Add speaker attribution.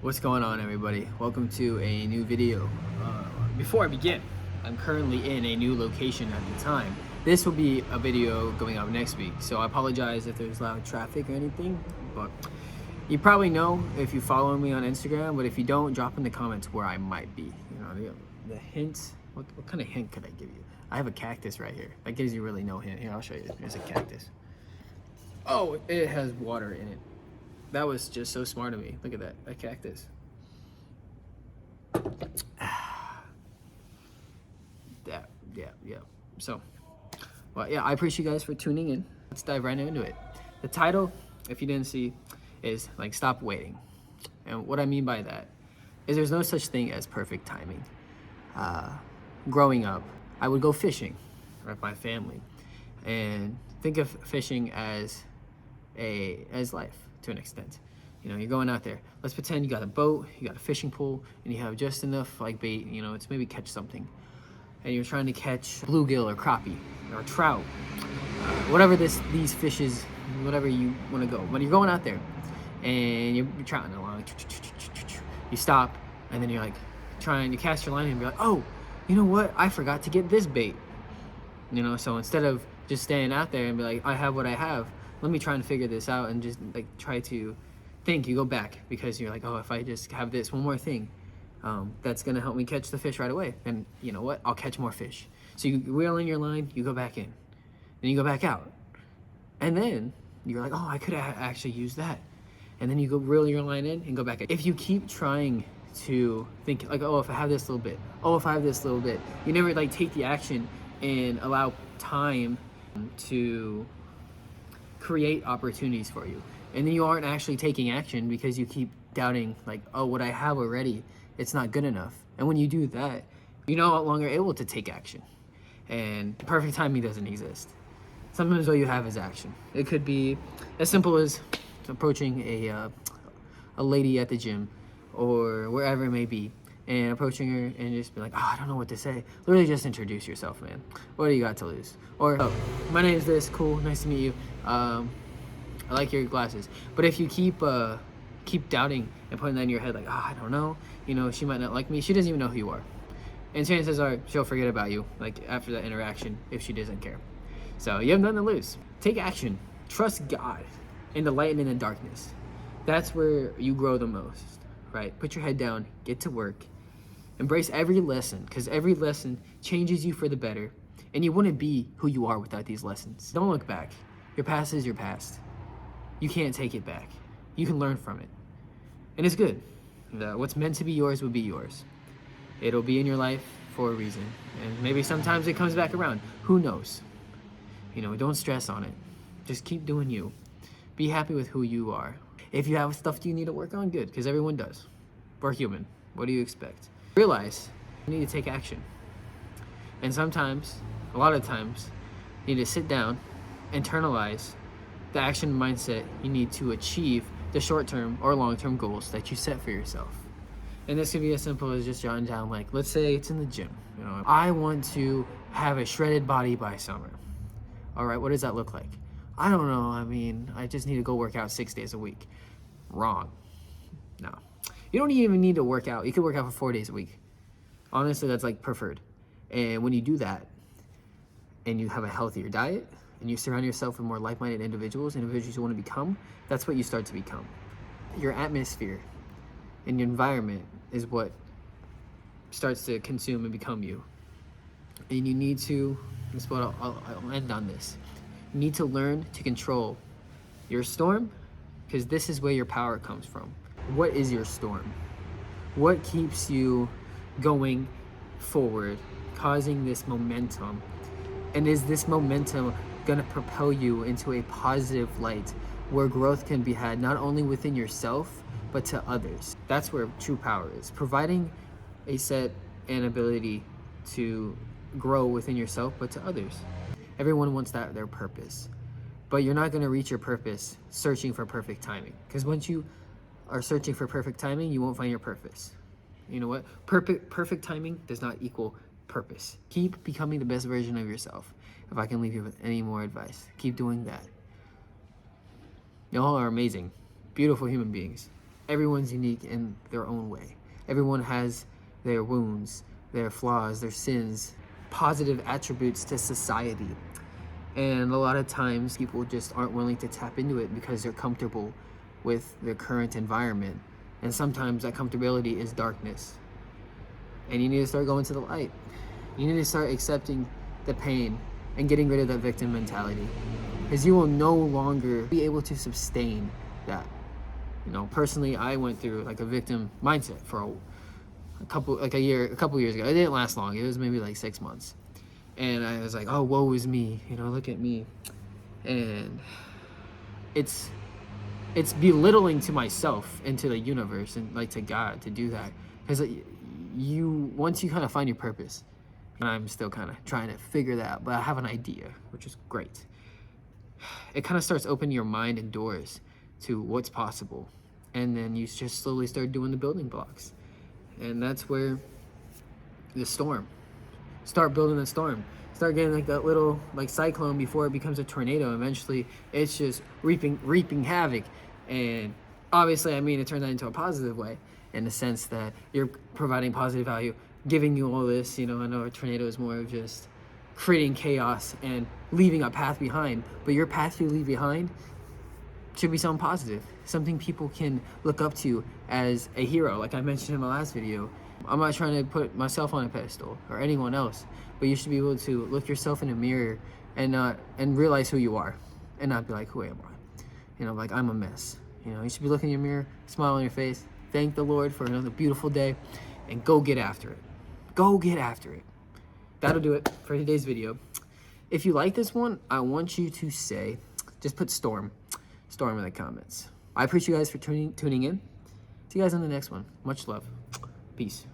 Speaker 1: What's going on, everybody? Welcome to a new video. Before I begin, I'm currently in a new location at the time. This will be a video going up next week, so I apologize if there's loud traffic or anything, but you probably know if you follow me on Instagram, but if you don't, drop in the comments where I might be. You know, the hint, what kind of hint could I give you? I have a cactus right here. That gives you really no hint. Here, I'll show you. There's a cactus. Oh, it has water in it. That was just so smart of me. Look at that cactus. Yeah. So, well, yeah, I appreciate you guys for tuning in. Let's dive right into it. The title, if you didn't see, is like Stop Waiting. And what I mean by that is there's no such thing as perfect timing. Growing up, I would go fishing with my family and think of fishing as life to an extent. You know, you're going out there. Let's pretend you got a boat, you got a fishing pole, and you have just enough like bait, you know, to maybe catch something. And you're trying to catch bluegill or crappie or trout, whatever these fishes, whatever you want to go. But you're going out there and you're trouting along. You stop and then you're like trying to cast your line and be like, oh, you know what? I forgot to get this bait. You know, so instead of just staying out there and be like, I have what I have, let me try and figure this out and just like try to think. You go back because you're like, oh, if I just have this one more thing, that's gonna help me catch the fish right away. And you know what? I'll catch more fish. So you reel in your line, you go back in, then you go back out, and then you're like, oh, I could have actually used that. And then you go reel your line in and go back in. If you keep trying to think like, oh, if I have this little bit, oh, if I have this little bit, you never like take the action and allow time to create opportunities for you. And then you aren't actually taking action because you keep doubting like, oh, what I have already, it's not good enough. And when you do that, you're no longer able to take action. And perfect timing doesn't exist. Sometimes all you have is action. It could be as simple as approaching a lady at the gym or wherever it may be, and approaching her and just be like, oh, I don't know what to say. Literally just introduce yourself, man. What do you got to lose? Or, oh, my name is this, cool, nice to meet you. I like your glasses. But if you keep doubting and putting that in your head like, oh, I don't know, you know, she might not like me. She doesn't even know who you are. And chances are she'll forget about you like after that interaction if she doesn't care. So you have nothing to lose. Take action. Trust God in the light and in the darkness. That's where you grow the most, right? Put your head down, get to work. Embrace every lesson, because every lesson changes you for the better. And you wouldn't be who you are without these lessons. Don't look back. Your past is your past. You can't take it back. You can learn from it. And it's good. What's meant to be yours will be yours. It'll be in your life for a reason. And maybe sometimes it comes back around. Who knows? You know, don't stress on it. Just keep doing you. Be happy with who you are. If you have stuff you need to work on, good, because everyone does. We're human. What do you expect? Realize you need to take action. And sometimes, a lot of times, you need to sit down, internalize the action mindset you need to achieve the short-term or long-term goals that you set for yourself. And this could be as simple as just jotting down, like, let's say it's in the gym. You know, I want to have a shredded body by summer. All right, what does that look like? I don't know. I mean, I just need to go work out 6 days a week. Wrong. No. You don't even need to work out. You could work out for 4 days a week. Honestly, that's like preferred. And when you do that and you have a healthier diet and you surround yourself with more like-minded individuals you want to become, that's what you start to become. Your atmosphere and your environment is what starts to consume and become you. And you need to, that's what I'll end on this. You need to learn to control your storm, because this is where your power comes from. What is your storm? What keeps you going forward, causing this momentum? And is this momentum gonna propel you into a positive light where growth can be had not only within yourself, but to others? That's where true power is. Providing a set and ability to grow within yourself, but to others. Everyone wants their purpose. But you're not gonna reach your purpose searching for perfect timing. Because once you are searching for perfect timing, you won't find your purpose. You know what? Perfect timing does not equal purpose. Keep becoming the best version of yourself. If I can leave you with any more advice, keep doing that. Y'all are amazing, beautiful human beings. everyone's unique in their own way. Everyone has their wounds, their flaws, their sins, positive attributes to society. And a lot of times people just aren't willing to tap into it because they're comfortable with their current environment. And sometimes that comfortability is darkness. And you need to start going to the light. You need to start accepting the pain and getting rid of that victim mentality, because you will no longer be able to sustain that. You know, personally, I went through like a victim mindset for a couple years ago. It didn't last long. It was maybe like 6 months. And I was like, oh, woe is me, you know, look at me. And it's belittling to myself and to the universe and like to God to do that. Because once you kind of find your purpose, and I'm still kind of trying to figure that out, but I have an idea, which is great. It kind of starts opening your mind and doors to what's possible. And then you just slowly start doing the building blocks. And that's where the storm, start building the storm. Start getting like that little like cyclone before it becomes a tornado. Eventually it's just reaping havoc. And obviously, I mean, it turns out into a positive way, in the sense that you're providing positive value, giving you all this. You know, I know a tornado is more of just creating chaos and leaving a path behind, but your path you leave behind should be something positive, something people can look up to as a hero. Like I mentioned in my last video, I'm not trying to put myself on a pedestal or anyone else, but you should be able to look yourself in a mirror and realize who you are, and not be like, who am I? You know, like, I'm a mess. You know, you should be looking in your mirror, smile on your face, thank the Lord for another beautiful day, and go get after it. Go get after it. That'll do it for today's video. If you like this one, I want you to say, just put storm in the comments. I appreciate you guys for tuning in. See you guys on the next one. Much love. Peace.